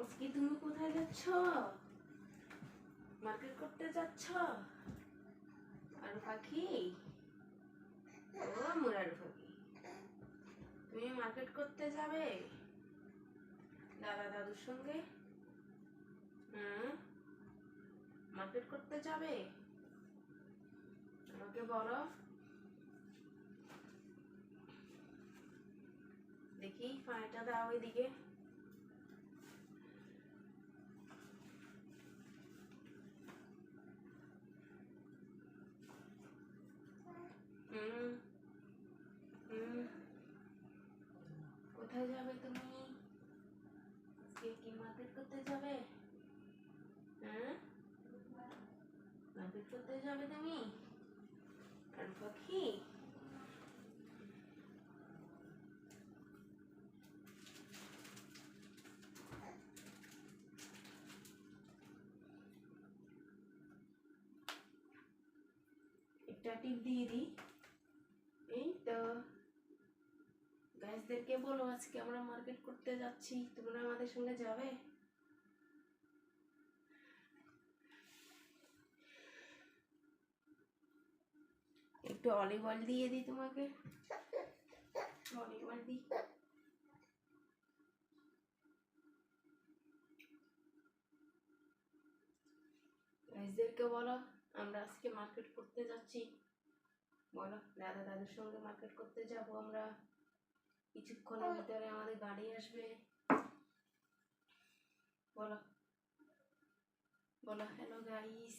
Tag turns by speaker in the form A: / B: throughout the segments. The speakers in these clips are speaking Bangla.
A: আজকে তুমি কোথায় যাচ্ছ? মার্কেট করতে যাচ্ছ? আরু পাখি, ও মোর আরু পাখি, তুমি মার্কেট করতে যাবে দাদা দাদুর সঙ্গে? মার্কেট করতে যাবে? আমাকে বলো দেখি, পানিটা দাও এদিকে। কোথায় যাবে তুমি? আজকে কি মার্কেট করতে যাবে? মার্কেট করতে যাবে তুমি আর পাখি? একটা টিপ দিয়ে দিই। এই তো গাইসদেরকে বলো আজকে আমরা মার্কেট করতে যাচ্ছি, তোমরা আমাদের সঙ্গে যাবে? একটু অলিভ অয়েল দিয়ে দিই তোমাকে, অলিভ অয়েল দিই। গাইসদেরকে বলো আমরা আজকে মার্কেট করতে যাচ্ছি। বলো দাদা দাদুর সঙ্গে মার্কেট করতে যাব আমরা, কিছুক্ষণের ভিতরে আমাদের গাড়ি আসবে। বলো বলো হ্যালো গাইস।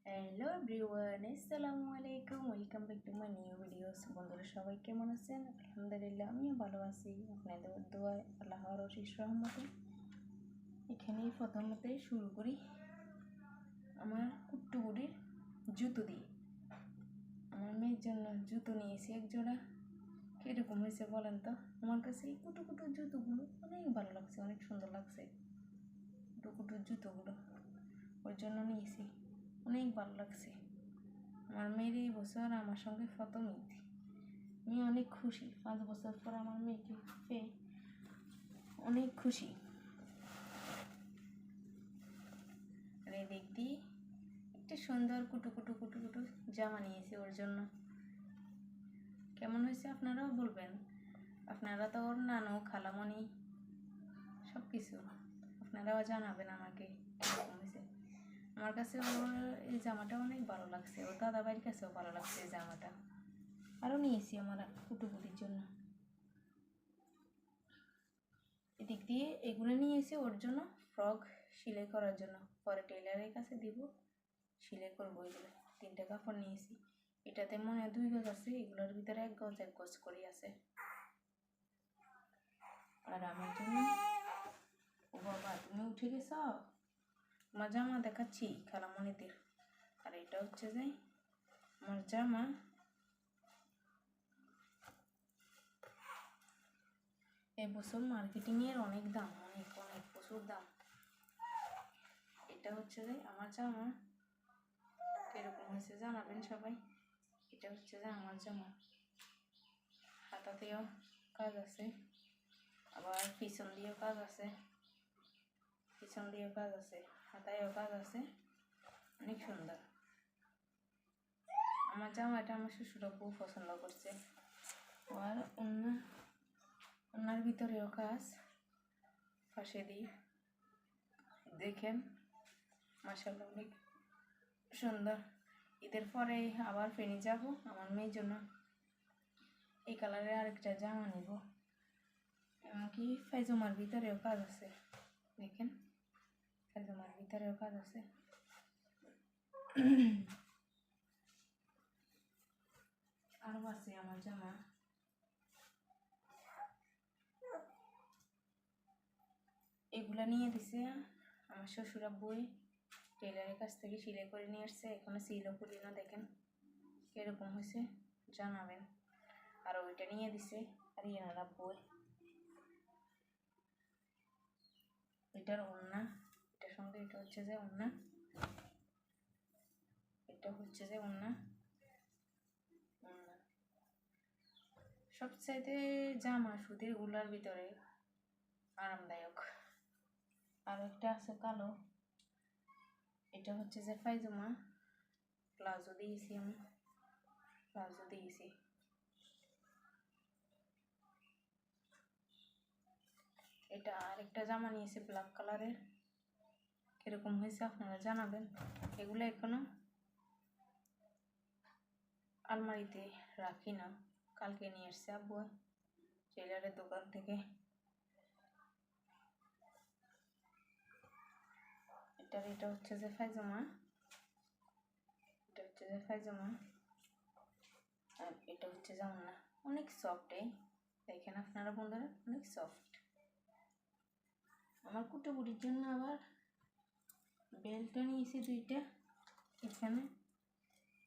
A: হ্যালো এভরিওয়ান, আসসালামু আলাইকুম, welcome back to my new videos. বন্ধুরা সবাই কেমন আছেন? আলহামদুলিল্লাহ আমিও ভালো আছি, আপনাদের দোয়ায় আল্লাহর অশেষ রহমতে। এখানেই প্রথমতে শুরু করি আমার কুট্টুগুড়ির জুতো দিয়ে। আমার মেয়ের জন্য জুতো নিয়েছি এক জোড়া। কীরকম হয়েছে বলেন তো? আমার কাছে এই কুটু কুটু জুতোগুলো অনেক ভালো লাগছে, অনেক সুন্দর লাগছে কুটু কুটু জুতোগুলো, ওর জন্য নিয়েছি। অনেক ভালো লাগছে। আমার মেয়ের এই বছর আমার সঙ্গে প্রথম ঈদ, আমি অনেক খুশি। 5 বছর পর আমার মেয়েকে পেয়ে অনেক খুশি। আর এই দিক দিয়ে একটা সুন্দর কুটু কুটু কুটু কুটু জামা নিয়েছি ওর জন্য। কেমন হয়েছে আপনারাও বলবেন। আপনারা তো ওর নানু খালামণি সব কিছু, আপনারাও জানাবেন আমাকে কেমন হয়েছে। আমার কাছে ওর এই জামাটা অনেক ভালো লাগছে, ওর দাদা ভাইয়ের কাছেও ভালো লাগছে এই জামাটা। আরও নিয়েছি আমার কুটুকুটির জন্য। এদিক দিয়ে এগুলো নিয়েছি ওর জন্য ফ্রক সেলাই করার জন্য, পরে টেলারের কাছে দিব, সেলাই করবো। এগুলো 3টা কাপড় নিয়েছি। এটাতে মনে হয় 2 গজ আছে, এগুলোর ভিতরে 1 গজ 1 গজ করে আছে। আর আমার জন্য, ও বাবা তুমি উঠে গেছ, আমার জামা দেখাচ্ছি খালামণিদের। আর এটা হচ্ছে যে আমার জামা, এবছর মার্কেটিংয়ের অনেক দাম, অনেক অনেক প্রচুর দাম। এটা হচ্ছে যে আমার জামা, কিরকম হয়েছে জানাবেন সবাই। এটা হচ্ছে যে আমার জামা, হাতাতেও কাজ আছে, আবার পিছন দিয়েও কাজ আছে, পিছন দিয়েও কাজ আছে, হাতায়ও কাজ আছে, অনেক সুন্দর আমার জামাটা। আমার শ্বশুরা খুব পছন্দ করছে। আর ওনার ভিতরেও কাজ, পাশে দিয়ে দেখেন মাশাআল্লাহ অনেক সুন্দর। ঈদের পরে আবার ফেনি যাব আমার মেয়ের জন্য এই কালারের আরেকটা জামা নিব। এমনকি পায়জামার ভিতরেও কাজ আছে, দেখেন পায়জামার ভিতরেও কাজ আছে। আরও আছে আমার জামা। এগুলা নিয়ে দিছে আমার শ্বশুর আব্বুই, টেলারের কাছ থেকে সেলাই করে নিয়ে আসছে, এখনো সিলও করি না। দেখেন কিরকম হয়েছে জানাবেন। আর ওইটা নিয়ে দিছে আর এনার আব্বুই। এটার ওড়না, এটার সঙ্গে এটা হচ্ছে যে ওড়না, এটা হচ্ছে যে ওড়না। সবচাইতে জামা সুতির গুলার ভিতরে আরামদায়ক। আর একটা আছে কালো, এটা হচ্ছে যে পায়জামা, প্লাজো দিয়েছি আমি, প্লাজো দিয়েছি। এটা আরেকটা জামা নিয়েছি ব্ল্যাক কালারের, কিরকম হয়েছে আপনারা জানাবেন। এগুলো এখনো আলমারিতে রাখি না, কালকে নিয়ে এসছে আব্বু টেলারের দোকান থেকে। এটা হচ্ছে যে পায়জামা, এটা হচ্ছে যে পায়জামা, আর এটা হচ্ছে জামা। অনেক সফট, দেখেন আপনারা বন্ধুরা, অনেক সফট। আমার কুটোপুটির জন্য আবার বেল্টটা নিয়েছি দুইটা, এখানে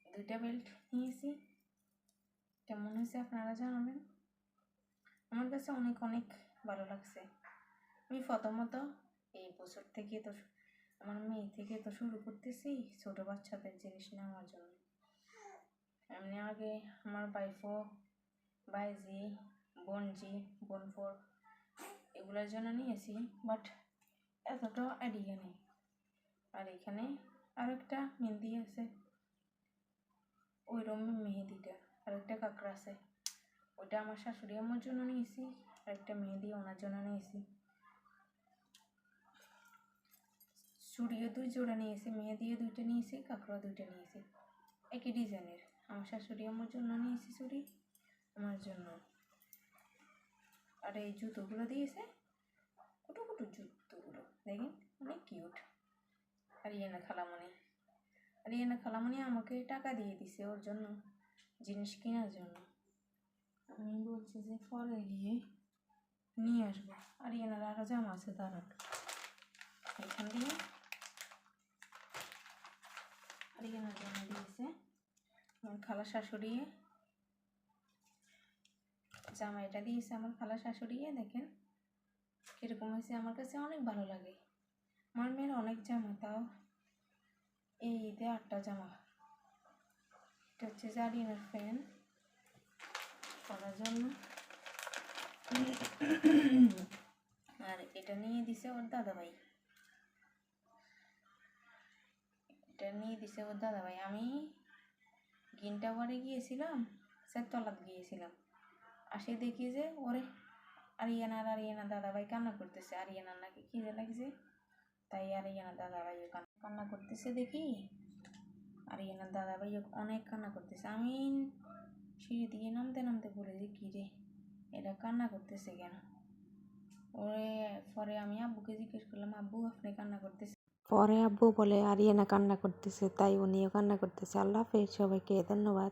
A: দুইটা বেল্ট নিয়েছি। কেমন হয়েছে আপনারা জানাবেন। আমার কাছে অনেক অনেক ভালো লাগছে। আমি প্রথমত এই বছর থেকে তো আমার মেয়ে থেকে তো শুরু করতেছি ছোট বাচ্চাদের জিনিস নেওয়ার জন্য। এমনি আগে আমার বাইফো, বাইজি, বোনজি, বোনফোর এগুলোর জন্য নিয়েছি, বাট এতটা আইডিয়া নেই। আর এখানে আরেকটা মেহেন্দি আছে, ওইরকম মেহেদিটা আরেকটা কাঁকড়া আছে, ওইটা আমার শাশুড়ি আমার জন্য নিয়েছি, আরেকটা মেহেদি ওনার জন্য নিয়েছি। চুড়িও 2 জোড়া নিয়েছি, মেহেদিও 2টা নিয়েছি, কাঁকড়া 2টা নিয়েছি, একই ডিজাইনের। আমার শাশুড়ি আমার জন্য নিয়েছি চুড়ি, আমার জন্য। আর এই জুতোগুলো দিয়েছে, কুটু কুটু জুতোগুলো দেখেন, অনেক কিউট। আরিয়ানা খালামণি আমাকে টাকা দিয়ে দিছে ওর জন্য জিনিস কেনার জন্য। আমি বলছি যে পরে গিয়ে নিয়ে আসবো। আরিয়ানার আরও জামা আছে, দাঁড়ান এখান দিয়ে আরিয়ানার জামা দিয়েছে আমার খালা শাশুড়ি, জামা এটা দিয়েছে আমার খালা শাশুড়ি। দেখেন কিরকম হয়েছে, আমার কাছে অনেক ভালো লাগে। আমার মেয়ের অনেক জামা, তাও এই ঈদে 8টা জামা। এটা হচ্ছে জারিনার ফ্যান করার জন্য, আর এটা নিয়ে দিছে ওর দাদাভাই, এটা নিয়ে দিছে ওর দাদাভাই। আমি গ্রিন টাওয়ারে গিয়েছিলাম, তলাত গিয়েছিলাম, আসে দেখি যে ওরে আরিয়ানা দাদাভাই কান্না করতেছে, আরিয়ানার নাকি খিদে লাগছে, তাই আরিয়ানা দাদাভাই কান্না করতেছে দেখি, আরিয়ানার দাদাভাই অনেক কান্না করতেছে। আমি সিঁড়ি দিয়ে নামতে নামতে বলে যে কী রে এটা কান্না করতেছে কেন। ওরে পরে আমি আব্বুকে জিজ্ঞেস করলাম, আব্বু আপনি কান্না করতেছে? পরে আব্বু বলে আরিয়ানা কান্না করতেছে, তাই উনিও কান্না করতেছে। আল্লাহ হাফেজ সবাইকে, ধন্যবাদ।